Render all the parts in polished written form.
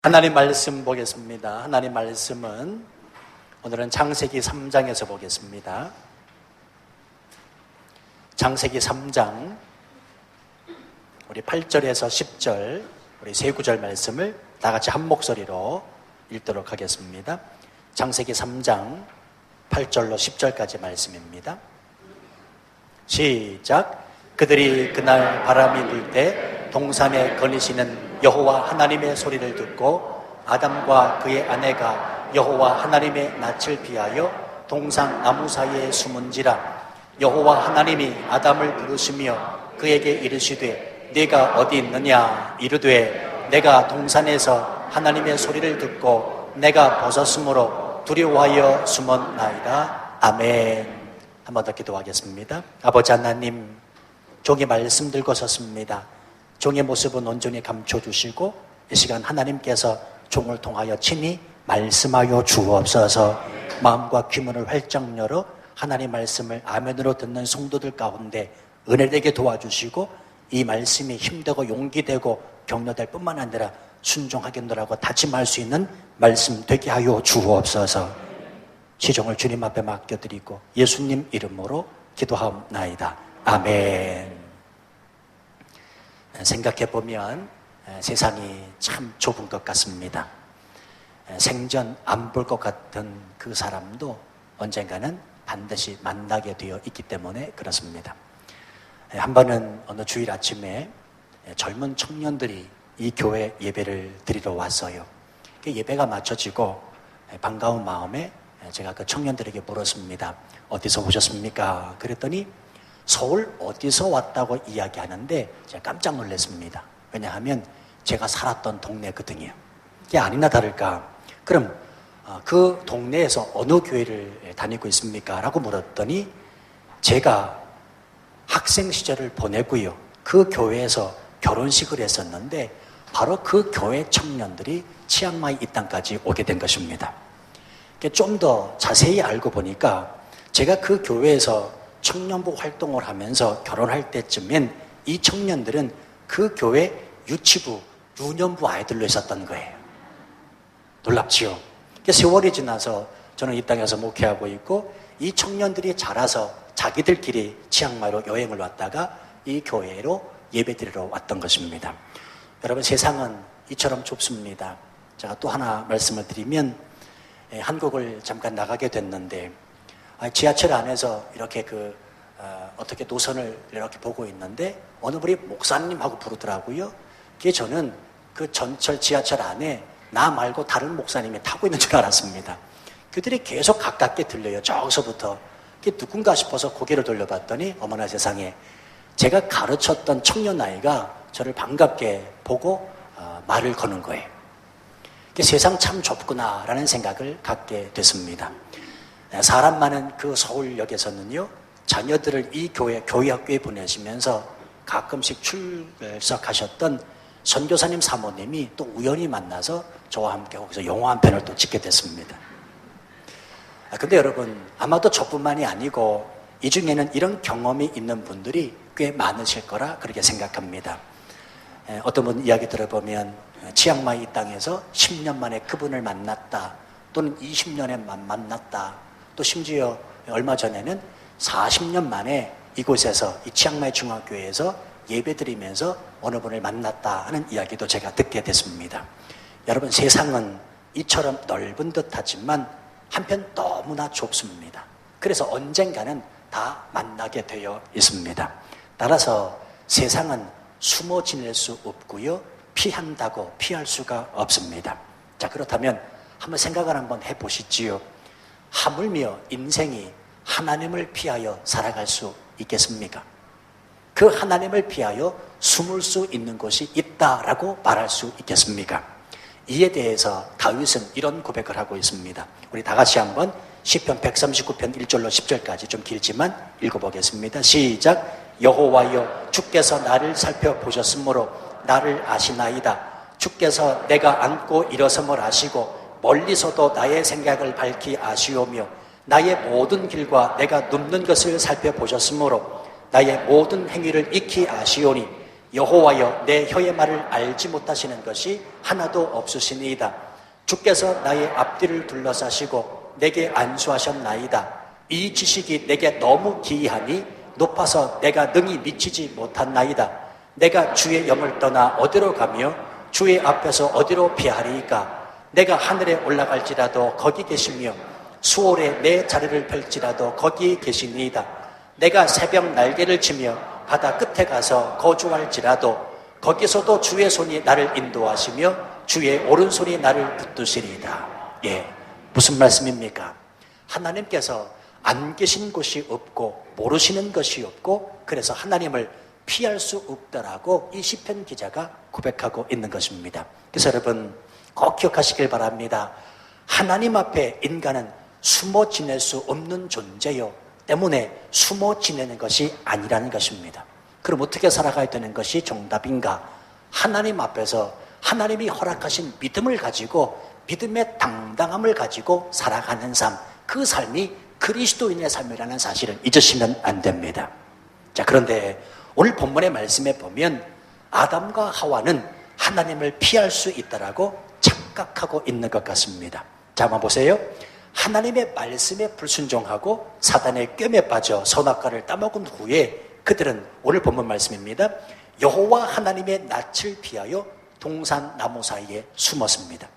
하나님 말씀 보겠습니다. 하나님 말씀은 오늘은 창세기 3장에서 보겠습니다. 창세기 3장 우리 8절에서 10절 우리 세 구절 말씀을 다 같이 한 목소리로 읽도록 하겠습니다. 창세기 3장 8절로 10절까지 말씀입니다. 시작. 그들이 그날 바람이 불 때 동산에 거니시는 여호와 하나님의 소리를 듣고 아담과 그의 아내가 여호와 하나님의 낯을 피하여 동산 나무 사이에 숨은지라. 여호와 하나님이 아담을 부르시며 그에게 이르시되 네가 어디 있느냐. 이르되 내가 동산에서 하나님의 소리를 듣고 내가 벗었으므로 두려워하여 숨었나이다. 아멘. 한 번 더 기도하겠습니다. 아버지 하나님, 종의 말씀 들고 섰습니다. 종의 모습은 온전히 감춰주시고 이 시간 하나님께서 종을 통하여 친히 말씀하여 주옵소서. 마음과 귀문을 활짝 열어 하나님 말씀을 아멘으로 듣는 성도들 가운데 은혜되게 도와주시고 이 말씀이 힘되고 용기되고 격려될 뿐만 아니라 순종하게 노라고 다짐할 수 있는 말씀 되게 하여 주옵소서. 시종을 주님 앞에 맡겨드리고 예수님 이름으로 기도하옵나이다. 아멘. 생각해보면 세상이 참 좁은 것 같습니다. 생전 안 볼 것 같은 그 사람도 언젠가는 반드시 만나게 되어 있기 때문에 그렇습니다. 한 번은 어느 주일 아침에 젊은 청년들이 이 교회 예배를 드리러 왔어요. 예배가 마쳐지고 반가운 마음에 제가 그 청년들에게 물었습니다. 어디서 오셨습니까? 그랬더니 서울 어디서 왔다고 이야기하는데 제가 깜짝 놀랐습니다. 왜냐하면 제가 살았던 동네거든요. 이게 아니나 다를까. 그럼 그 동네에서 어느 교회를 다니고 있습니까? 라고 물었더니 제가 학생 시절을 보내고요. 그 교회에서 결혼식을 했었는데 바로 그 교회 청년들이 치앙마이 이 땅까지 오게 된 것입니다. 좀 더 자세히 알고 보니까 제가 그 교회에서 청년부 활동을 하면서 결혼할 때쯤엔 이 청년들은 그 교회 유치부, 유년부 아이들로 있었던 거예요. 놀랍지요? 세월이 지나서 저는 이 땅에서 목회하고 있고 이 청년들이 자라서 자기들끼리 치앙마이로 여행을 왔다가 이 교회로 예배드리러 왔던 것입니다. 여러분, 세상은 이처럼 좁습니다. 제가 또 하나 말씀을 드리면 한국을 잠깐 나가게 됐는데 지하철 안에서 이렇게 어떻게 노선을 이렇게 보고 있는데 어느 분이 목사님하고 부르더라고요. 그게 저는 그 전철 지하철 안에 나 말고 다른 목사님이 타고 있는 줄 알았습니다. 그들이 계속 가깝게 들려요. 저기서부터. 그게 누군가 싶어서 고개를 돌려봤더니 어머나 세상에 제가 가르쳤던 청년 아이가 저를 반갑게 보고 말을 거는 거예요. 세상 참 좁구나라는 생각을 갖게 됐습니다. 사람 많은 그 서울역에서는요, 자녀들을 이 교회학교에 보내시면서 가끔씩 출석하셨던 선교사님 사모님이 또 우연히 만나서 저와 함께 거기서 영화 한 편을 또 찍게 됐습니다. 근데 여러분, 아마도 저뿐만이 아니고 이 중에는 이런 경험이 있는 분들이 꽤 많으실 거라 그렇게 생각합니다. 어떤 분 이야기 들어보면 치앙마이 이 땅에서 10년 만에 그분을 만났다, 또는 20년에 만났다, 또 심지어 얼마 전에는 40년 만에 이곳에서 이 치앙마이 중학교에서 예배드리면서 어느 분을 만났다 하는 이야기도 제가 듣게 됐습니다. 여러분, 세상은 이처럼 넓은 듯하지만 한편 너무나 좁습니다. 그래서 언젠가는 다 만나게 되어 있습니다. 따라서 세상은 숨어 지낼 수 없고요, 피한다고 피할 수가 없습니다. 자, 그렇다면 한번 생각을 한번 해보시지요. 하물며 인생이 하나님을 피하여 살아갈 수 있겠습니까? 그 하나님을 피하여 숨을 수 있는 곳이 있다라고 말할 수 있겠습니까? 이에 대해서 다윗은 이런 고백을 하고 있습니다. 우리 다 같이 한번 시편 139편 1절로 10절까지 좀 길지만 읽어보겠습니다. 시작. 여호와여, 주께서 나를 살펴보셨으므로 나를 아시나이다. 주께서 내가 앉고 일어섬을 아시고 멀리서도 나의 생각을 밝히 아시오며 나의 모든 길과 내가 눕는 것을 살펴보셨으므로 나의 모든 행위를 익히 아시오니 여호와여 내 혀의 말을 알지 못하시는 것이 하나도 없으시니이다. 주께서 나의 앞뒤를 둘러싸시고 내게 안수하셨나이다. 이 지식이 내게 너무 기이하니 높아서 내가 능히 미치지 못한나이다. 내가 주의 영을 떠나 어디로 가며 주의 앞에서 어디로 피하리이까. 내가 하늘에 올라갈지라도 거기 계시며 수월에 내 자리를 펼지라도 거기 계시니이다. 내가 새벽 날개를 치며 바다 끝에 가서 거주할지라도 거기서도 주의 손이 나를 인도하시며 주의 오른손이 나를 붙드시리이다. 무슨 말씀입니까? 하나님께서 안 계신 곳이 없고 모르시는 것이 없고 그래서 하나님을 피할 수 없다라고 이 시편 기자가 고백하고 있는 것입니다. 그래서 여러분 꼭 기억하시길 바랍니다. 하나님 앞에 인간은 숨어 지낼 수 없는 존재요 때문에 숨어 지내는 것이 아니라는 것입니다. 그럼 어떻게 살아가야 되는 것이 정답인가? 하나님 앞에서 하나님이 허락하신 믿음을 가지고 믿음의 당당함을 가지고 살아가는 삶, 그 삶이 그리스도인의 삶이라는 사실을 잊으시면 안 됩니다. 자, 그런데 오늘 본문의 말씀에 보면 아담과 하와는 하나님을 피할 수 있다라고 착각하고 있는 것 같습니다. 자, 한번 보세요. 하나님의 말씀에 불순종하고 사단의 꿰매 빠져 선악과를 따먹은 후에 그들은 오늘 본문 말씀입니다. 여호와 하나님의 낯을 피하여 동산 나무 사이에 숨었습니다.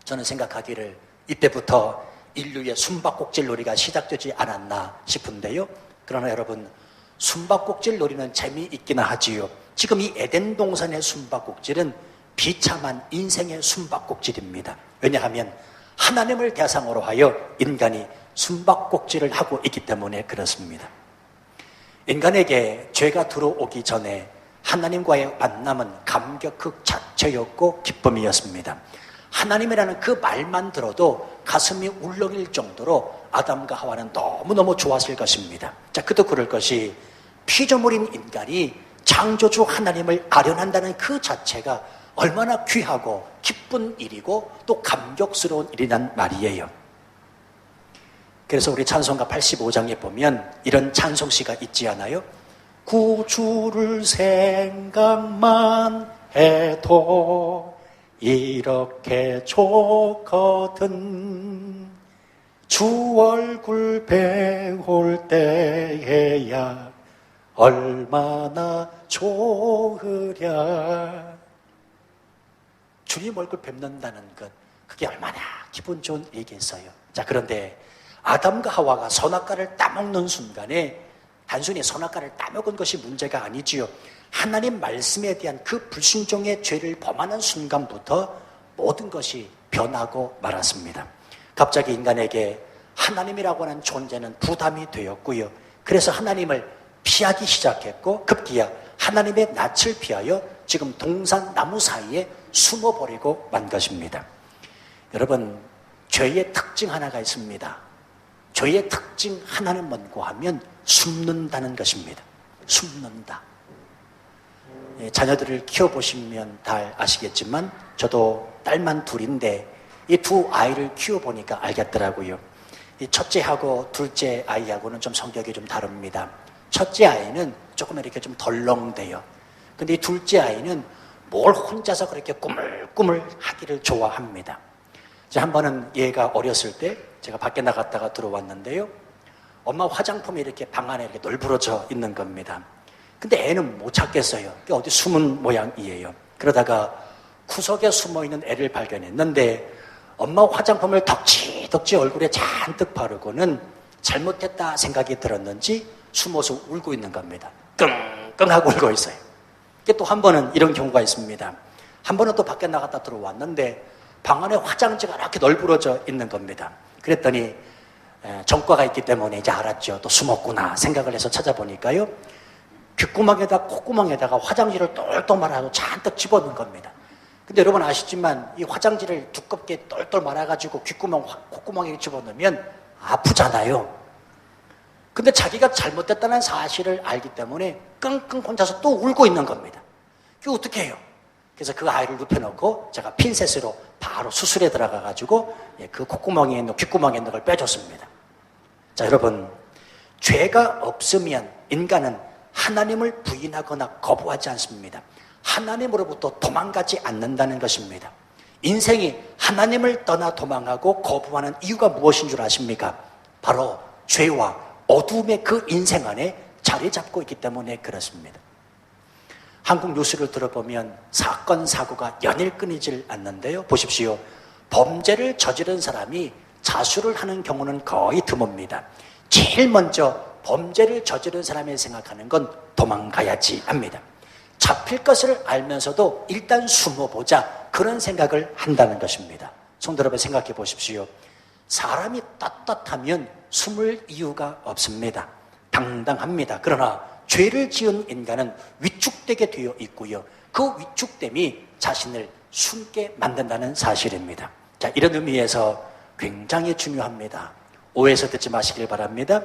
저는 생각하기를 이때부터 인류의 숨바꼭질 놀이가 시작되지 않았나 싶은데요. 그러나 여러분, 숨바꼭질 놀이는 재미있기는 하지요. 지금 이 에덴 동산의 숨바꼭질은 비참한 인생의 숨바꼭질입니다. 왜냐하면 하나님을 대상으로 하여 인간이 숨바꼭질을 하고 있기 때문에 그렇습니다. 인간에게 죄가 들어오기 전에 하나님과의 만남은 감격 그 자체였고 기쁨이었습니다. 하나님이라는 그 말만 들어도 가슴이 울렁일 정도로 아담과 하와는 너무너무 좋았을 것입니다. 자, 그도 그럴 것이 피조물인 인간이 창조주 하나님을 아련한다는 그 자체가 얼마나 귀하고 기쁜 일이고 또 감격스러운 일이란 말이에요. 그래서 우리 찬송가 85장에 보면 이런 찬송시가 있지 않아요? 구주를 생각만 해도 이렇게 좋거든. 주 얼굴 배울 때에야 얼마나 좋으랴. 주님 얼굴 뵙는다는 것, 그게 얼마나 기분 좋은 일이겠어요. 자, 그런데 아담과 하와가 선악과를 따먹는 순간에 단순히 선악과를 따먹은 것이 문제가 아니지요. 하나님 말씀에 대한 그 불순종의 죄를 범하는 순간부터 모든 것이 변하고 말았습니다. 갑자기 인간에게 하나님이라고 하는 존재는 부담이 되었고요. 그래서 하나님을 피하기 시작했고 급기야 하나님의 낯을 피하여 지금 동산 나무 사이에 숨어버리고 만 것입니다. 여러분, 죄의 특징 하나가 있습니다. 죄의 특징 하나는 뭔고 하면 숨는다는 것입니다. 숨는다. 자녀들을 키워보시면 다 아시겠지만 저도 딸만 둘인데 이 두 아이를 키워보니까 알겠더라고요. 이 첫째하고 둘째 아이하고는 좀 성격이 좀 다릅니다. 첫째 아이는 조금 이렇게 좀 덜렁대요. 근데 이 둘째 아이는 뭘 혼자서 그렇게 꾸물꾸물 하기를 좋아합니다. 한 번은 얘가 어렸을 때 제가 밖에 나갔다가 들어왔는데요. 엄마 화장품이 이렇게 방 안에 이렇게 널브러져 있는 겁니다. 근데 애는 못 찾겠어요. 어디 숨은 모양이에요. 그러다가 구석에 숨어있는 애를 발견했는데 엄마 화장품을 덕지덕지 얼굴에 잔뜩 바르고는 잘못했다 생각이 들었는지 숨어서 울고 있는 겁니다. 끙끙하고 울고 있어요. 또 한 번은 이런 경우가 있습니다. 한 번은 또 밖에 나갔다 들어왔는데 방 안에 화장지가 이렇게 널브러져 있는 겁니다. 그랬더니 전과가 있기 때문에 이제 알았죠. 또 숨었구나 생각을 해서 찾아보니까요. 귓구멍에다 콧구멍에다가 화장지를 똘똘 말아서 잔뜩 집어넣은 겁니다. 근데 여러분 아시지만 이 화장지를 두껍게 똘똘 말아가지고 귓구멍, 콧구멍에 집어넣으면 아프잖아요. 근데 자기가 잘못됐다는 사실을 알기 때문에 끙끙 혼자서 또 울고 있는 겁니다. 그게 어떻게 해요? 그래서 그 아이를 눕혀놓고 제가 핀셋으로 바로 수술에 들어가가지고 그 콧구멍에 있는, 귓구멍에 있는 걸 빼줬습니다. 자, 여러분, 죄가 없으면 인간은 하나님을 부인하거나 거부하지 않습니다. 하나님으로부터 도망가지 않는다는 것입니다. 인생이 하나님을 떠나 도망하고 거부하는 이유가 무엇인 줄 아십니까? 바로 죄와 어둠의 그 인생 안에 자리 잡고 있기 때문에 그렇습니다. 한국 뉴스를 들어보면 사건, 사고가 연일 끊이질 않는데요. 보십시오. 범죄를 저지른 사람이 자수를 하는 경우는 거의 드뭅니다. 제일 먼저 범죄를 저지른 사람이 생각하는 건 도망가야지 합니다. 잡힐 것을 알면서도 일단 숨어보자, 그런 생각을 한다는 것입니다. 성도 여러분, 생각해 보십시오. 사람이 떳떳하면 숨을 이유가 없습니다. 당당합니다. 그러나 죄를 지은 인간은 위축되게 되어 있고요. 그 위축됨이 자신을 숨게 만든다는 사실입니다. 자, 이런 의미에서 굉장히 중요합니다. 오해해서 듣지 마시길 바랍니다.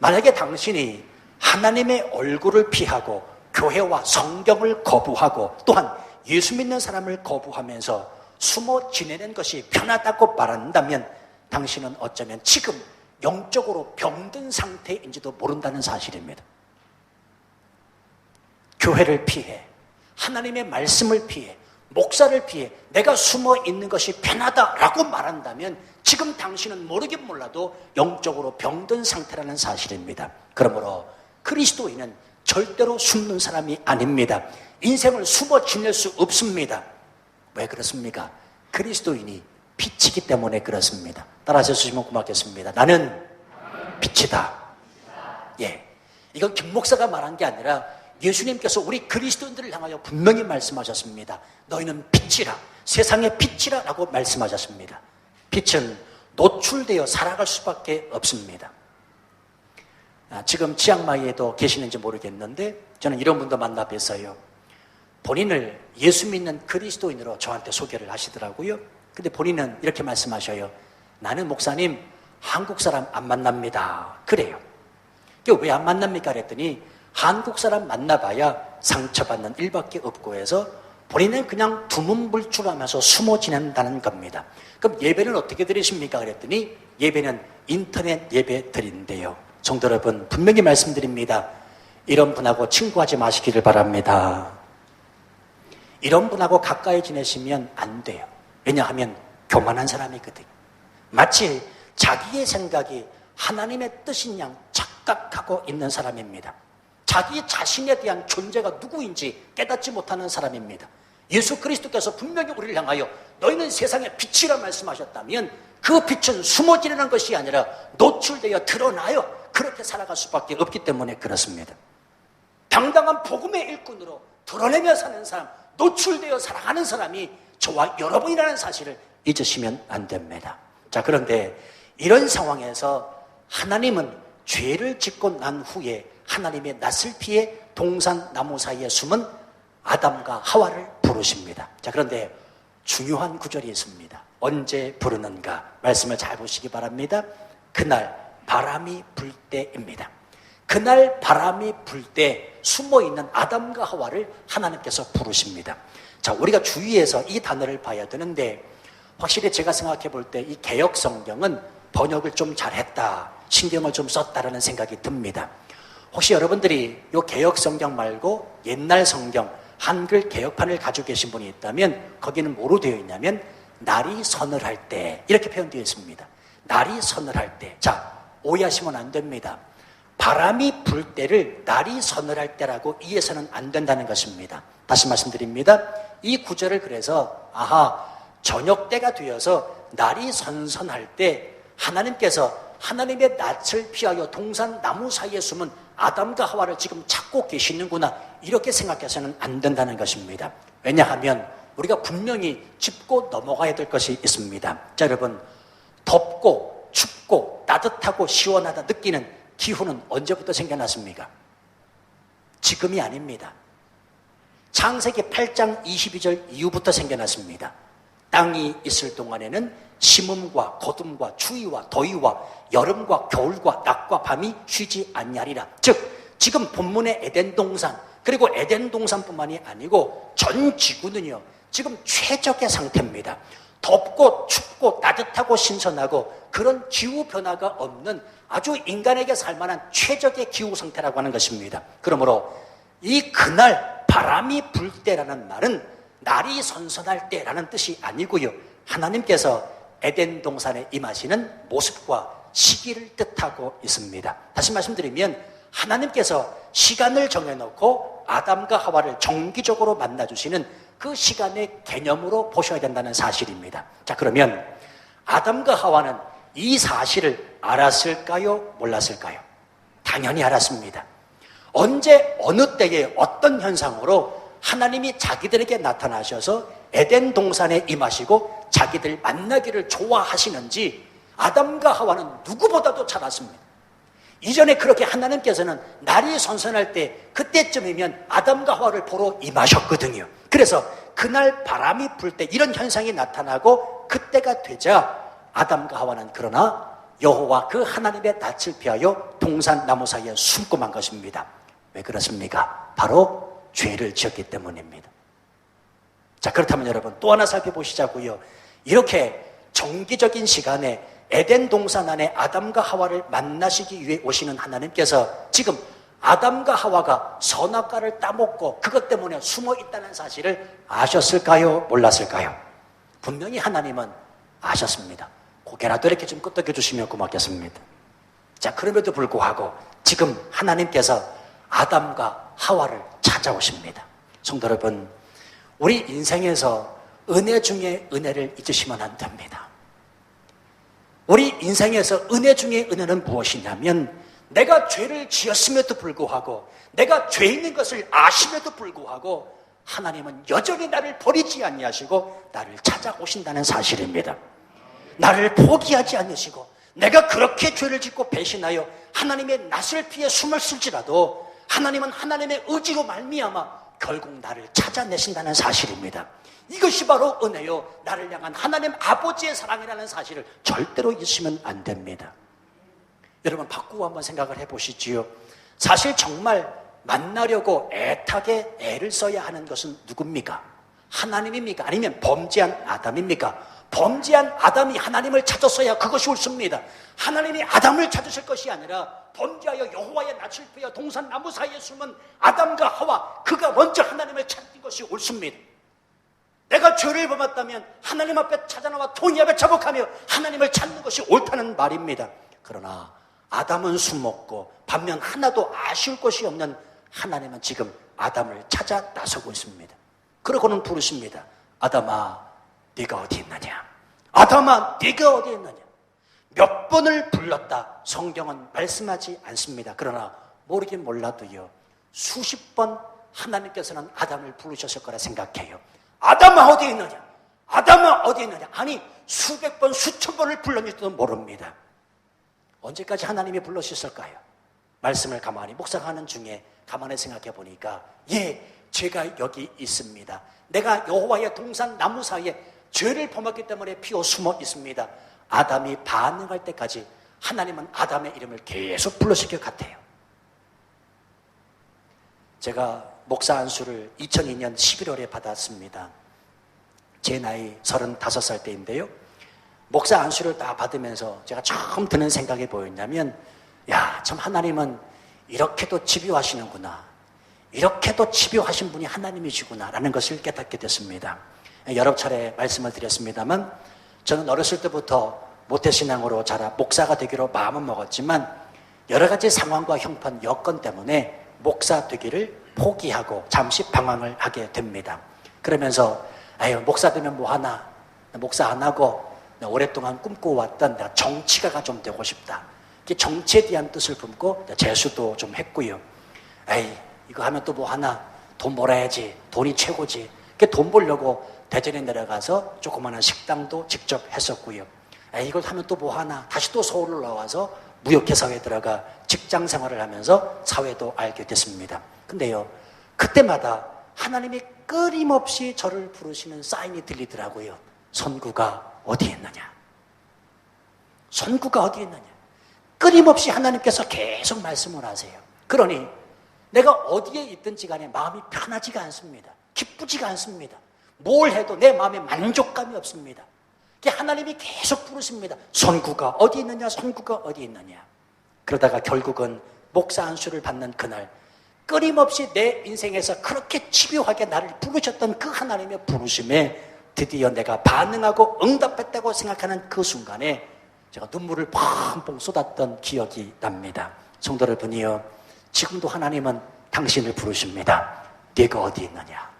만약에 당신이 하나님의 얼굴을 피하고 교회와 성경을 거부하고 또한 예수 믿는 사람을 거부하면서 숨어 지내는 것이 편하다고 말한다면 당신은 어쩌면 지금 영적으로 병든 상태인지도 모른다는 사실입니다. 교회를 피해, 하나님의 말씀을 피해, 목사를 피해 내가 숨어 있는 것이 편하다라고 말한다면 지금 당신은 모르긴 몰라도 영적으로 병든 상태라는 사실입니다. 그러므로 그리스도인은 절대로 숨는 사람이 아닙니다. 인생을 숨어 지낼 수 없습니다. 왜 그렇습니까? 그리스도인이 빛이기 때문에 그렇습니다. 따라서 주시면 고맙겠습니다. 나는 빛이다. 예, 이건 김 목사가 말한 게 아니라 예수님께서 우리 그리스도인들을 향하여 분명히 말씀하셨습니다. 너희는 빛이라, 세상의 빛이라 라고 말씀하셨습니다. 빛은 노출되어 살아갈 수밖에 없습니다. 지금 치앙마이에도 계시는지 모르겠는데 저는 이런 분도 만나 뵀어요. 본인을 예수 믿는 그리스도인으로 저한테 소개를 하시더라고요. 근데 본인은 이렇게 말씀하셔요. 나는 목사님 한국 사람 안 만납니다. 그래요. 왜 안 만납니까? 그랬더니 한국 사람 만나봐야 상처받는 일밖에 없고 해서 본인은 그냥 두문불출하면서 숨어 지낸다는 겁니다. 그럼 예배는 어떻게 드리십니까? 그랬더니 예배는 인터넷 예배 드린대요. 성도 여러분, 분명히 말씀드립니다. 이런 분하고 친구하지 마시기를 바랍니다. 이런 분하고 가까이 지내시면 안 돼요. 왜냐하면 교만한 사람이거든요. 마치 자기의 생각이 하나님의 뜻인 양 착각하고 있는 사람입니다. 자기 자신에 대한 존재가 누구인지 깨닫지 못하는 사람입니다. 예수 그리스도께서 분명히 우리를 향하여 너희는 세상의 빛이라 말씀하셨다면 그 빛은 숨어 지내는 것이 아니라 노출되어 드러나요. 그렇게 살아갈 수밖에 없기 때문에 그렇습니다. 당당한 복음의 일꾼으로 드러내며 사는 사람, 노출되어 살아가는 사람이 저와 여러분이라는 사실을 잊으시면 안 됩니다. 자, 그런데 이런 상황에서 하나님은 죄를 짓고 난 후에 하나님의 낯을 피해 동산 나무 사이에 숨은 아담과 하와를 부르십니다. 자, 그런데 중요한 구절이 있습니다. 언제 부르는가? 말씀을 잘 보시기 바랍니다. 그날 바람이 불 때입니다. 그날 바람이 불 때 숨어있는 아담과 하와를 하나님께서 부르십니다. 자, 우리가 주위에서 이 단어를 봐야 되는데 확실히 제가 생각해 볼 때 이 개역 성경은 번역을 좀 잘했다, 신경을 좀 썼다라는 생각이 듭니다. 혹시 여러분들이 이 개역 성경 말고 옛날 성경 한글 개역판을 가지고 계신 분이 있다면 거기는 뭐로 되어 있냐면 날이 서늘할 때 이렇게 표현되어 있습니다. 날이 서늘할 때. 자, 오해하시면 안 됩니다. 바람이 불 때를 날이 서늘할 때라고 이해해서는 안 된다는 것입니다. 다시 말씀드립니다. 이 구절을 그래서 저녁 때가 되어서 날이 선선할 때 하나님께서 하나님의 낯을 피하여 동산 나무 사이에 숨은 아담과 하와를 지금 찾고 계시는구나, 이렇게 생각해서는 안 된다는 것입니다. 왜냐하면 우리가 분명히 짚고 넘어가야 될 것이 있습니다. 자, 여러분, 덥고 춥고 따뜻하고 시원하다 느끼는 기후는 언제부터 생겨났습니까? 지금이 아닙니다. 창세기 8장 22절 이후부터 생겨났습니다. 땅이 있을 동안에는 심음과 거둠과 추위와 더위와 여름과 겨울과 낮과 밤이 쉬지 않냐리라. 즉 지금 본문의 에덴 동산, 그리고 에덴 동산뿐만이 아니고 전 지구는요 지금 최적의 상태입니다. 덥고 춥고 따뜻하고 신선하고 그런 기후변화가 없는 아주 인간에게 살만한 최적의 기후 상태라고 하는 것입니다. 그러므로 이 그날 바람이 불 때라는 말은 날이 선선할 때라는 뜻이 아니고요, 하나님께서 에덴 동산에 임하시는 모습과 시기를 뜻하고 있습니다. 다시 말씀드리면 하나님께서 시간을 정해놓고 아담과 하와를 정기적으로 만나주시는 그 시간의 개념으로 보셔야 된다는 사실입니다. 자, 그러면 아담과 하와는 이 사실을 알았을까요? 몰랐을까요? 당연히 알았습니다. 언제 어느 때에 어떤 현상으로 하나님이 자기들에게 나타나셔서 에덴 동산에 임하시고 자기들 만나기를 좋아하시는지 아담과 하와는 누구보다도 잘 알았습니다. 이전에 그렇게 하나님께서는 날이 선선할 때 그때쯤이면 아담과 하와를 보러 임하셨거든요. 그래서 그날 바람이 불 때 이런 현상이 나타나고 그때가 되자 아담과 하와는 그러나 여호와 그 하나님의 낯을 피하여 동산 나무 사이에 숨고 만 것입니다. 왜 그렇습니까? 바로 죄를 지었기 때문입니다. 자, 그렇다면 여러분 또 하나 살펴보시자고요. 이렇게 정기적인 시간에 에덴 동산 안에 아담과 하와를 만나시기 위해 오시는 하나님께서 지금 아담과 하와가 선악과를 따먹고 그것 때문에 숨어 있다는 사실을 아셨을까요? 몰랐을까요? 분명히 하나님은 아셨습니다. 고개라도 이렇게 좀 끄덕여 주시면 고맙겠습니다. 자, 그럼에도 불구하고 지금 하나님께서 아담과 하와를 찾아오십니다. 성도 여러분, 우리 인생에서 은혜 중에 은혜를 잊으시면 안 됩니다. 우리 인생에서 은혜 중에 은혜는 무엇이냐면 내가 죄를 지었음에도 불구하고 내가 죄 있는 것을 아심에도 불구하고 하나님은 여전히 나를 버리지 아니하시고 나를 찾아오신다는 사실입니다. 나를 포기하지 않으시고 내가 그렇게 죄를 짓고 배신하여 하나님의 낯을 피해 숨을 쓸지라도 하나님은 하나님의 의지로 말미암아 결국 나를 찾아내신다는 사실입니다. 이것이 바로 은혜요, 나를 향한 하나님 아버지의 사랑이라는 사실을 절대로 잊으시면 안 됩니다. 여러분 바꾸고 한번 생각을 해보시지요. 사실 정말 만나려고 애타게 애를 써야 하는 것은 누굽니까? 하나님입니까? 아니면 범죄한 아담입니까? 범죄한 아담이 하나님을 찾았어야 그것이 옳습니다. 하나님이 아담을 찾으실 것이 아니라 범죄하여 여호와의 낯을 피하여 동산 나무 사이에 숨은 아담과 하와, 그가 먼저 하나님을 찾는 것이 옳습니다. 내가 죄를 범했다면 하나님 앞에 찾아나와 통이 앞에 자복하며 하나님을 찾는 것이 옳다는 말입니다. 그러나 아담은 숨었고 반면 하나도 아쉬울 것이 없는 하나님은 지금 아담을 찾아 나서고 있습니다. 그러고는 부르십니다. 아담아, 네가 어디 있느냐? 아담아, 네가 어디 있느냐? 몇 번을 불렀다 성경은 말씀하지 않습니다. 그러나 모르긴 몰라도요, 수십 번 하나님께서는 아담을 부르셨을 거라 생각해요. 아담아 어디 있느냐? 아담아 어디 있느냐? 아니 수백 번 수천 번을 불렀는지도 모릅니다. 언제까지 하나님이 불러주셨을까요? 말씀을 가만히 묵상하는 중에 가만히 생각해 보니까 제가 여기 있습니다. 내가 여호와의 동산 나무 사이에 죄를 범했기 때문에 피어 숨어 있습니다. 아담이 반응할 때까지 하나님은 아담의 이름을 계속 불러주실 것 같아요. 제가 목사 안수를 2002년 11월에 받았습니다. 제 나이 35살 때인데요. 목사 안수를 다 받으면서 제가 처음 드는 생각이 뭐였냐면, 참 하나님은 이렇게도 집요하시는구나, 이렇게도 집요하신 분이 하나님이시구나 라는 것을 깨닫게 됐습니다. 여러 차례 말씀을 드렸습니다만 저는 어렸을 때부터 모태신앙으로 자라 목사가 되기로 마음은 먹었지만 여러 가지 상황과 형편, 여건 때문에 목사 되기를 포기하고 잠시 방황을 하게 됩니다. 그러면서 목사 되면 뭐하나, 목사 안 하고 오랫동안 꿈꿔왔던 내가 정치가가 좀 되고 싶다, 정치에 대한 뜻을 품고 재수도 좀 했고요. 이거 하면 또 뭐하나, 돈 벌어야지, 돈이 최고지. 돈 벌려고 대전에 내려가서 조그마한 식당도 직접 했었고요. 이걸 하면 또 뭐하나, 다시 또 서울로 나와서 무역회사에 들어가 직장 생활을 하면서 사회도 알게 됐습니다. 근데요, 그때마다 하나님이 끊임없이 저를 부르시는 사인이 들리더라고요. 선구가 어디 있느냐? 선구가 어디 있느냐? 끊임없이 하나님께서 계속 말씀을 하세요. 그러니 내가 어디에 있든지 간에 마음이 편하지가 않습니다. 기쁘지가 않습니다. 뭘 해도 내 마음에 만족감이 없습니다. 하나님이 계속 부르십니다. 손구가 어디 있느냐, 손구가 어디 있느냐. 그러다가 결국은 목사 안수를 받는 그날, 끊임없이 내 인생에서 그렇게 집요하게 나를 부르셨던 그 하나님의 부르심에 드디어 내가 반응하고 응답했다고 생각하는 그 순간에 제가 눈물을 펑펑 쏟았던 기억이 납니다. 성도 여러분이요, 지금도 하나님은 당신을 부르십니다. 네가 어디 있느냐,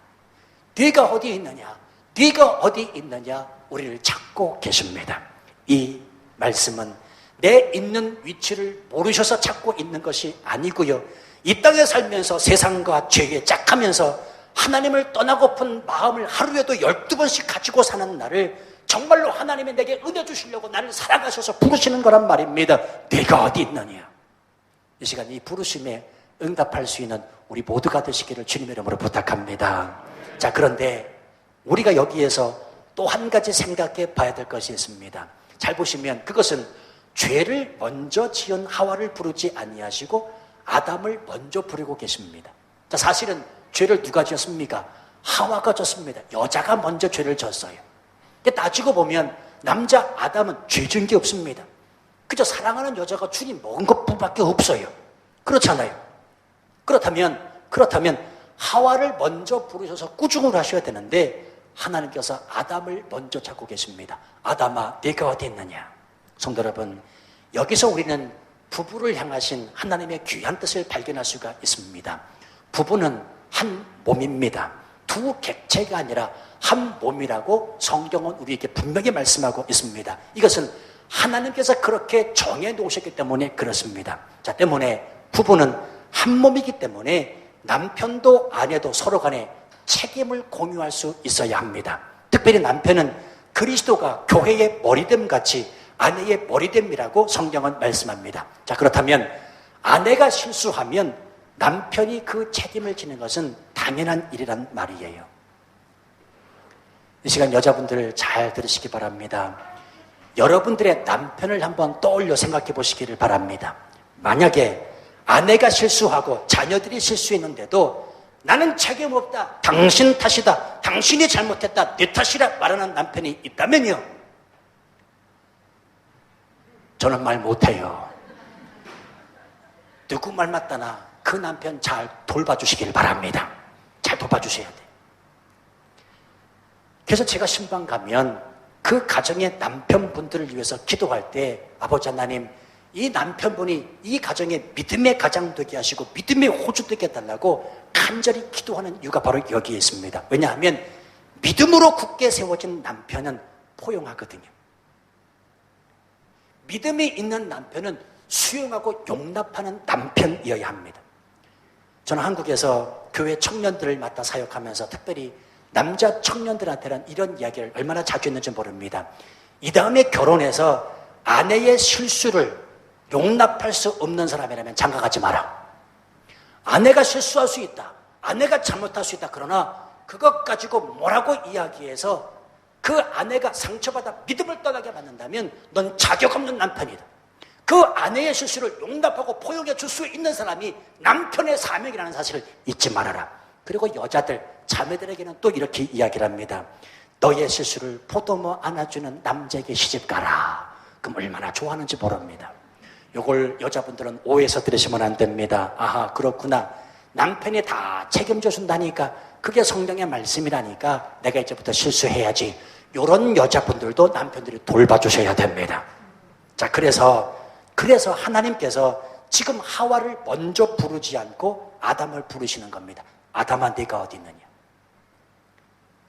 네가 어디 있느냐, 네가 어디 있느냐, 우리를 찾고 계십니다. 이 말씀은 내 있는 위치를 모르셔서 찾고 있는 것이 아니고요, 이 땅에 살면서 세상과 죄에 짝하면서 하나님을 떠나고픈 마음을 하루에도 12번씩 가지고 사는 나를 정말로 하나님이 내게 은혜 주시려고 나를 살아가셔서 부르시는 거란 말입니다. 네가 어디 있느냐. 이 시간 이 부르심에 응답할 수 있는 우리 모두가 되시기를 주님의 이름으로 부탁합니다. 자, 그런데 우리가 여기에서 또 한 가지 생각해 봐야 될 것이 있습니다. 잘 보시면 그것은 죄를 먼저 지은 하와를 부르지 아니하시고 아담을 먼저 부르고 계십니다. 자, 사실은 죄를 누가 지었습니까? 하와가 졌습니다. 여자가 먼저 죄를 졌어요. 근데 따지고 보면 남자 아담은 죄 지은 게 없습니다. 그저 사랑하는 여자가 주님 먹은 것뿐밖에 없어요. 그렇잖아요. 그렇다면 하와를 먼저 부르셔서 꾸중을 하셔야 되는데 하나님께서 아담을 먼저 찾고 계십니다. 아담아, 네가 어디 있느냐. 성도 여러분, 여기서 우리는 부부를 향하신 하나님의 귀한 뜻을 발견할 수가 있습니다. 부부는 한 몸입니다. 두 객체가 아니라 한 몸이라고 성경은 우리에게 분명히 말씀하고 있습니다. 이것은 하나님께서 그렇게 정해 놓으셨기 때문에 그렇습니다. 자, 때문에 부부는 한 몸이기 때문에 남편도 아내도 서로 간에 책임을 공유할 수 있어야 합니다. 특별히 남편은 그리스도가 교회의 머리됨 같이 아내의 머리됨이라고 성경은 말씀합니다. 자, 그렇다면 아내가 실수하면 남편이 그 책임을 지는 것은 당연한 일이란 말이에요. 이 시간 여자분들 잘 들으시기 바랍니다. 여러분들의 남편을 한번 떠올려 생각해 보시기를 바랍니다. 만약에 아내가 실수하고 자녀들이 실수했는데도 나는 책임 없다, 당신 탓이다, 당신이 잘못했다, 내 탓이라 말하는 남편이 있다면요, 저는 말 못해요. 누구 말 맞다나 그 남편 잘 돌봐주시길 바랍니다. 잘 돌봐주셔야 돼요. 그래서 제가 신방 가면 그 가정의 남편분들을 위해서 기도할 때 아버지 하나님, 이 남편분이 이 가정의 믿음의 가장 되게 하시고 믿음의 호주 되게 해달라고 간절히 기도하는 이유가 바로 여기에 있습니다. 왜냐하면 믿음으로 굳게 세워진 남편은 포용하거든요. 믿음이 있는 남편은 수용하고 용납하는 남편이어야 합니다. 저는 한국에서 교회 청년들을 맡아 사역하면서 특별히 남자 청년들한테는 이런 이야기를 얼마나 자주 했는지 모릅니다. 이 다음에 결혼해서 아내의 실수를 용납할 수 없는 사람이라면 장가가지 마라. 아내가 실수할 수 있다, 아내가 잘못할 수 있다. 그러나 그것 가지고 뭐라고 이야기해서 그 아내가 상처받아 믿음을 떠나게 만든다면 넌 자격 없는 남편이다. 그 아내의 실수를 용납하고 포용해 줄 수 있는 사람이 남편의 사명이라는 사실을 잊지 말아라. 그리고 여자들, 자매들에게는 또 이렇게 이야기를 합니다. 너의 실수를 포도모 안아주는 남자에게 시집가라. 그럼 얼마나 좋아하는지 모릅니다. 이걸 여자분들은 오해해서 들으시면 안 됩니다. 아하, 그렇구나. 남편이 다 책임져 준다니까, 그게 성경의 말씀이라니까 내가 이제부터 실수해야지. 이런 여자분들도 남편들이 돌봐주셔야 됩니다. 자, 그래서 하나님께서 지금 하와를 먼저 부르지 않고 아담을 부르시는 겁니다. 아담아, 네가 어디 있느냐.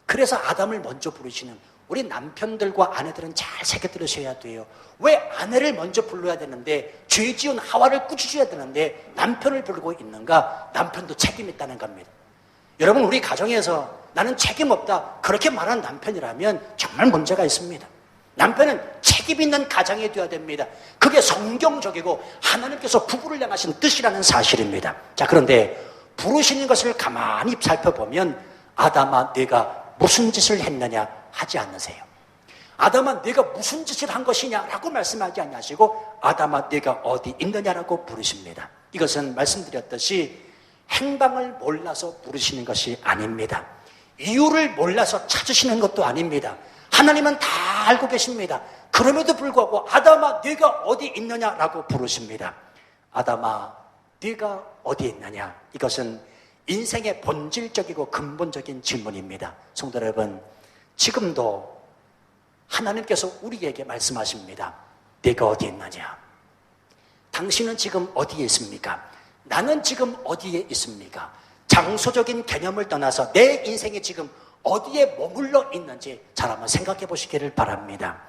그래서 아담을 먼저 부르시는 우리 남편들과 아내들은 잘 새겨 들으셔야 돼요. 왜 아내를 먼저 불러야 되는데, 죄 지은 하와를 꾸짖어야 되는데 남편을 부르고 있는가? 남편도 책임 있다는 겁니다. 여러분, 우리 가정에서 나는 책임 없다 그렇게 말하는 남편이라면 정말 문제가 있습니다. 남편은 책임 있는 가장이 되어야 됩니다. 그게 성경적이고 하나님께서 부부를 향하신 뜻이라는 사실입니다. 자, 그런데 부르시는 것을 가만히 살펴보면 아담아, 네가 무슨 짓을 했느냐 하지 않으세요. 아담아, 네가 무슨 짓을 한 것이냐라고 말씀하지 않으시고 아담아, 네가 어디 있느냐라고 부르십니다. 이것은 말씀드렸듯이 행방을 몰라서 부르시는 것이 아닙니다. 이유를 몰라서 찾으시는 것도 아닙니다. 하나님은 다 알고 계십니다. 그럼에도 불구하고 아담아 네가 어디 있느냐라고 부르십니다. 아담아 네가 어디 있느냐? 이것은 인생의 본질적이고 근본적인 질문입니다. 성도 여러분, 지금도 하나님께서 우리에게 말씀하십니다. 네가 어디 있느냐? 당신은 지금 어디에 있습니까? 나는 지금 어디에 있습니까? 장소적인 개념을 떠나서 내 인생이 지금 어디에 머물러 있는지 잘 한번 생각해 보시기를 바랍니다.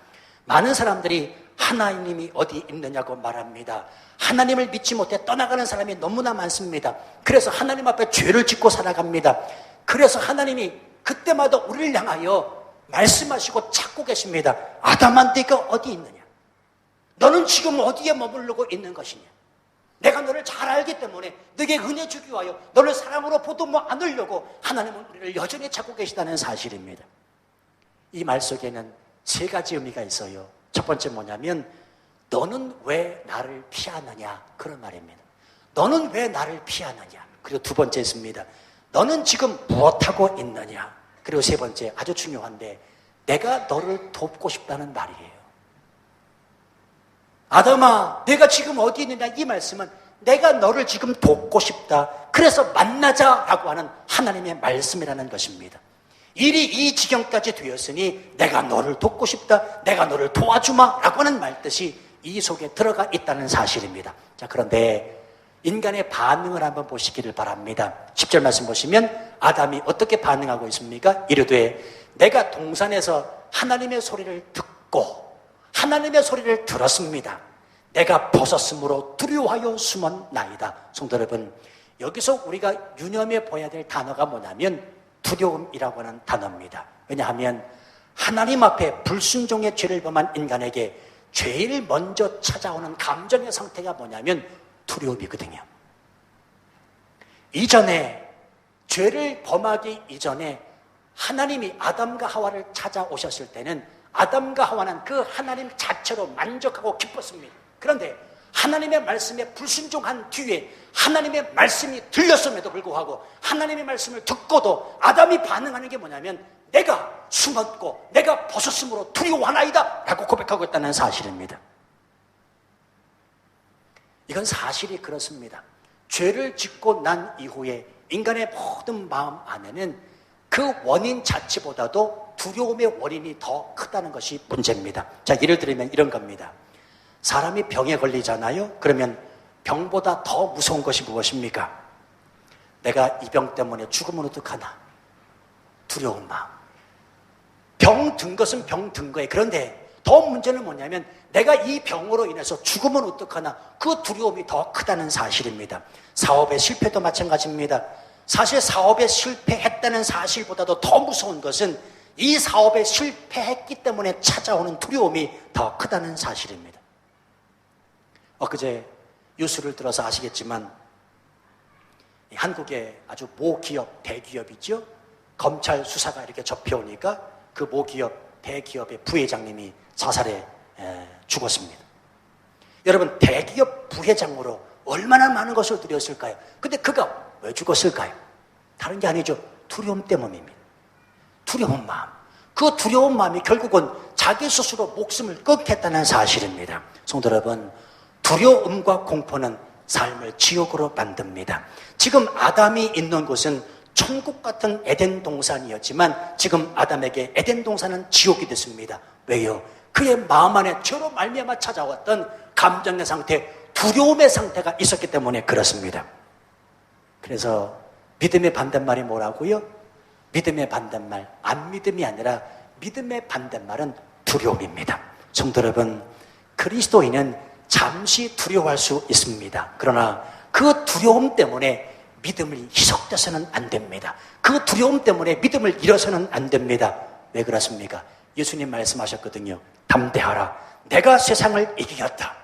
많은 사람들이 하나님이 어디 있느냐고 말합니다. 하나님을 믿지 못해 떠나가는 사람이 너무나 많습니다. 그래서 하나님 앞에 죄를 짓고 살아갑니다. 그래서 하나님이 그때마다 우리를 향하여 말씀하시고 찾고 계십니다. 아담아 네가 어디 있느냐? 너는 지금 어디에 머무르고 있는 것이냐? 내가 너를 잘 알기 때문에 너에게 은혜 주기 위하여 너를 사랑으로 보듬어 안으려고 하나님은 우리를 여전히 찾고 계시다는 사실입니다. 이 말 속에는 세 가지 의미가 있어요. 첫 번째 뭐냐면 너는 왜 나를 피하느냐? 그런 말입니다. 너는 왜 나를 피하느냐? 그리고 두 번째 있습니다. 너는 지금 무엇하고 있느냐? 그리고 세 번째 아주 중요한데 내가 너를 돕고 싶다는 말이에요. 아담아 내가 지금 어디 있느냐? 이 말씀은 내가 너를 지금 돕고 싶다. 그래서 만나자라고 하는 하나님의 말씀이라는 것입니다. 일이 이 지경까지 되었으니 내가 너를 돕고 싶다. 내가 너를 도와주마라고 하는 말뜻이 이 속에 들어가 있다는 사실입니다. 자, 그런데 인간의 반응을 한번 보시기를 바랍니다. 10절 말씀 보시면 아담이 어떻게 반응하고 있습니까? 이르되 내가 동산에서 하나님의 소리를 듣고 하나님의 소리를 들었습니다. 내가 벗었으므로 두려워하여 숨었나이다. 성도 여러분, 여기서 우리가 유념해 보아야 될 단어가 뭐냐면 두려움이라고 하는 단어입니다. 왜냐하면 하나님 앞에 불순종의 죄를 범한 인간에게 제일 먼저 찾아오는 감정의 상태가 뭐냐면 두려움이거든요. 이전에 죄를 범하기 이전에 하나님이 아담과 하와를 찾아오셨을 때는 아담과 하와는 그 하나님 자체로 만족하고 기뻤습니다. 그런데 하나님의 말씀에 불순종한 뒤에 하나님의 말씀이 들렸음에도 불구하고 하나님의 말씀을 듣고도 아담이 반응하는 게 뭐냐면 내가 숨었고 내가 벗었으므로 두려워하나이다 라고 고백하고 있다는 사실입니다. 이건 사실이 그렇습니다. 죄를 짓고 난 이후에 인간의 모든 마음 안에는 그 원인 자체보다도 두려움의 원인이 더 크다는 것이 문제입니다. 자, 예를 들면 이런 겁니다. 사람이 병에 걸리잖아요. 그러면 병보다 더 무서운 것이 무엇입니까? 내가 이 병 때문에 죽으면 어떡하나? 두려운 마음. 병 든 것은 병 든 거예요. 그런데 더 문제는 뭐냐면 내가 이 병으로 인해서 죽으면 어떡하나? 그 두려움이 더 크다는 사실입니다. 사업의 실패도 마찬가지입니다. 사실 사업에 실패했다는 사실보다도 더 무서운 것은 이 사업에 실패했기 때문에 찾아오는 두려움이 더 크다는 사실입니다. 엊그제 뉴스를 들어서 아시겠지만 한국의 아주 모기업, 대기업이죠. 검찰 수사가 이렇게 접혀오니까 그 모기업, 대기업의 부회장님이 자살해 죽었습니다. 여러분, 대기업 부회장으로 얼마나 많은 것을 누렸을까요? 근데 그가 왜 죽었을까요? 다른 게 아니죠. 두려움 때문입니다. 두려운 마음. 그 두려운 마음이 결국은 자기 스스로 목숨을 끊겠다는 사실입니다. 성도 여러분, 두려움과 공포는 삶을 지옥으로 만듭니다. 지금 아담이 있는 곳은 천국 같은 에덴 동산이었지만 지금 아담에게 에덴 동산은 지옥이 됐습니다. 왜요? 그의 마음 안에 죄로 말미암아 찾아왔던 감정의 상태, 두려움의 상태가 있었기 때문에 그렇습니다. 그래서 믿음의 반대말이 뭐라고요? 믿음의 반대말, 안 믿음이 아니라 믿음의 반대말은 두려움입니다. 성도 여러분, 그리스도인은 잠시 두려워할 수 있습니다. 그러나 그 두려움 때문에 믿음을 희석돼서는 안 됩니다. 그 두려움 때문에 믿음을 잃어서는 안 됩니다. 왜 그렇습니까? 예수님 말씀하셨거든요. 담대하라. 내가 세상을 이기겠다.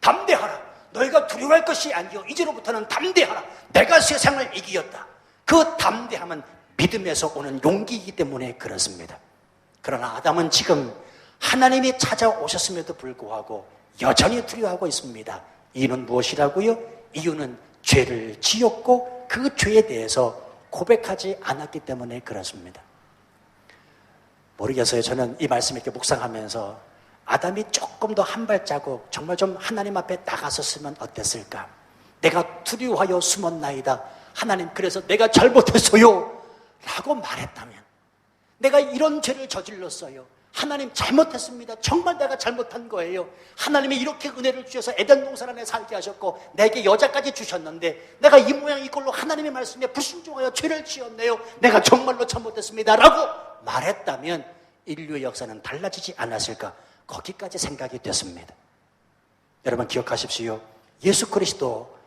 담대하라. 너희가 두려워할 것이 아니요. 이제로부터는 담대하라. 내가 세상을 이기겠다. 그 담대함은 믿음에서 오는 용기이기 때문에 그렇습니다. 그러나 아담은 지금 하나님이 찾아오셨음에도 불구하고 여전히 두려워하고 있습니다. 이유는 무엇이라고요? 이유는 죄를 지었고 그 죄에 대해서 고백하지 않았기 때문에 그렇습니다. 모르겠어요. 저는 이 말씀 이렇게 묵상하면서 아담이 조금 더 한 발자국 정말 좀 하나님 앞에 나갔었으면 어땠을까? 내가 두려워하여 숨었나이다. 하나님, 그래서 내가 잘못했어요 라고 말했다면, 내가 이런 죄를 저질렀어요, 하나님 잘못했습니다, 정말 내가 잘못한 거예요, 하나님이 이렇게 은혜를 주셔서 에덴 동산 안에 살게 하셨고 내게 여자까지 주셨는데 내가 이 모양 이꼴로 하나님의 말씀에 불순종하여 죄를 지었네요, 내가 정말로 잘못했습니다 라고 말했다면 인류의 역사는 달라지지 않았을까? 거기까지 생각이 됐습니다. 여러분 기억하십시오. 예수 그리스도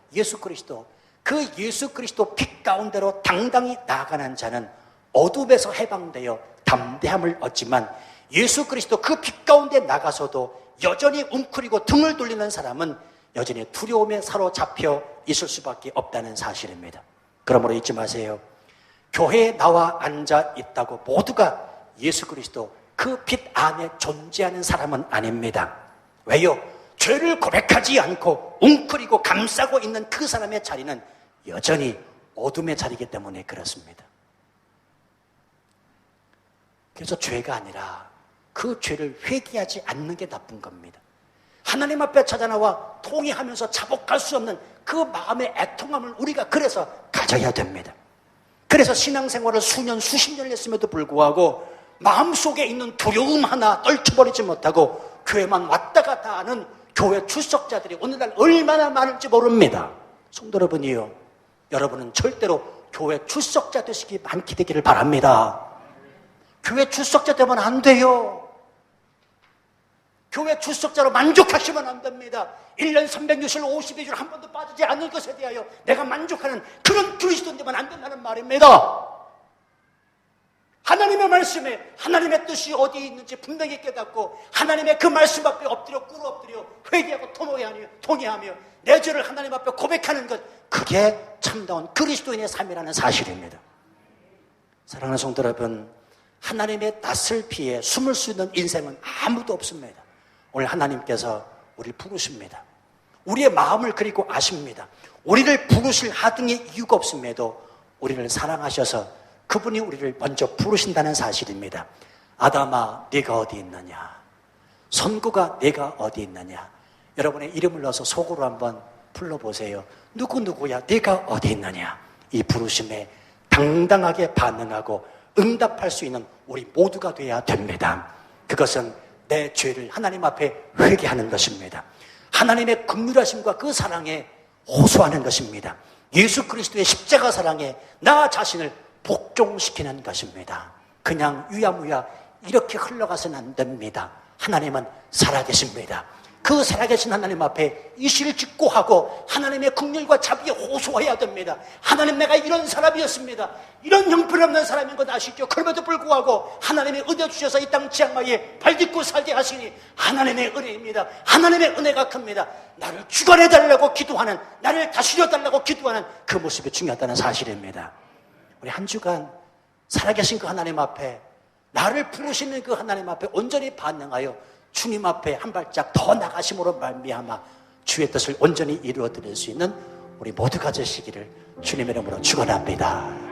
그 예수 그리스도 빛 가운데로 당당히 나아가는 자는 어둠에서 해방되어 담대함을 얻지만, 예수 그리스도 그 빛 가운데 나가서도 여전히 웅크리고 등을 돌리는 사람은 여전히 두려움에 사로잡혀 있을 수밖에 없다는 사실입니다. 그러므로 잊지 마세요. 교회에 나와 앉아 있다고 모두가 예수 그리스도 그 빛 안에 존재하는 사람은 아닙니다. 왜요? 죄를 고백하지 않고 웅크리고 감싸고 있는 그 사람의 자리는 여전히 어둠의 자리이기 때문에 그렇습니다. 그래서 죄가 아니라 그 죄를 회개하지 않는 게 나쁜 겁니다. 하나님 앞에 찾아나와 통회하면서 자복할 수 없는 그 마음의 애통함을 우리가 그래서 가져야 됩니다. 그래서 신앙생활을 수년 수십 년을 했음에도 불구하고 마음속에 있는 두려움 하나 떨쳐버리지 못하고 교회만 왔다 갔다 하는 교회 출석자들이 오늘날 얼마나 많은지 모릅니다. 성도 여러분이요, 여러분은 절대로 교회 출석자 되시기 많게 되기를 바랍니다. 교회 출석자 되면 안 돼요. 교회 출석자로 만족하시면 안 됩니다. 1년 360일 52주를 한 번도 빠지지 않는 것에 대하여 내가 만족하는 그런 그리스도인 되면 안 된다는 말입니다. 하나님의 말씀에 하나님의 뜻이 어디에 있는지 분명히 깨닫고 하나님의 그 말씀 앞에 엎드려 꿇어 엎드려 회개하고 통회하며 내 죄를 하나님 앞에 고백하는 것, 그게 참다운 그리스도인의 삶이라는 사실입니다. 사랑하는 성도 여러분, 하나님의 낯을 피해 숨을 수 있는 인생은 아무도 없습니다. 오늘 하나님께서 우리를 부르십니다. 우리의 마음을 그리고 아십니다. 우리를 부르실 하등의 이유가 없음에도 우리를 사랑하셔서 그분이 우리를 먼저 부르신다는 사실입니다. 아담아, 네가 어디 있느냐? 선구가 네가 어디 있느냐? 여러분의 이름을 넣어서 속으로 한번 불러보세요. 누구야? 네가 어디 있느냐? 이 부르심에 당당하게 반응하고 응답할 수 있는 우리 모두가 돼야 됩니다. 그것은 내 죄를 하나님 앞에 회개하는 것입니다. 하나님의 긍휼하심과 그 사랑에 호소하는 것입니다. 예수 그리스도의 십자가 사랑에 나 자신을 복종시키는 것입니다. 그냥 유야무야 이렇게 흘러가서는 안 됩니다. 하나님은 살아계십니다. 그 살아계신 하나님 앞에 이실 직고하고 하나님의 긍휼과 자비에 호소해야 됩니다. 하나님, 내가 이런 사람이었습니다. 이런 형편없는 사람인 것 아시죠? 그럼에도 불구하고 하나님의 은혜 주셔서 이 땅 지향마에 발딛고 살게 하시니 하나님의 은혜입니다. 하나님의 은혜가 큽니다. 나를 주관해달라고 기도하는, 나를 다스려달라고 기도하는 그 모습이 중요하다는 사실입니다. 우리 한 주간 살아계신 그 하나님 앞에, 나를 부르시는 그 하나님 앞에 온전히 반응하여 주님 앞에 한 발짝 더 나가심으로 말미암아 주의 뜻을 온전히 이루어드릴 수 있는 우리 모두가 되시기를 주님의 이름으로 축원합니다.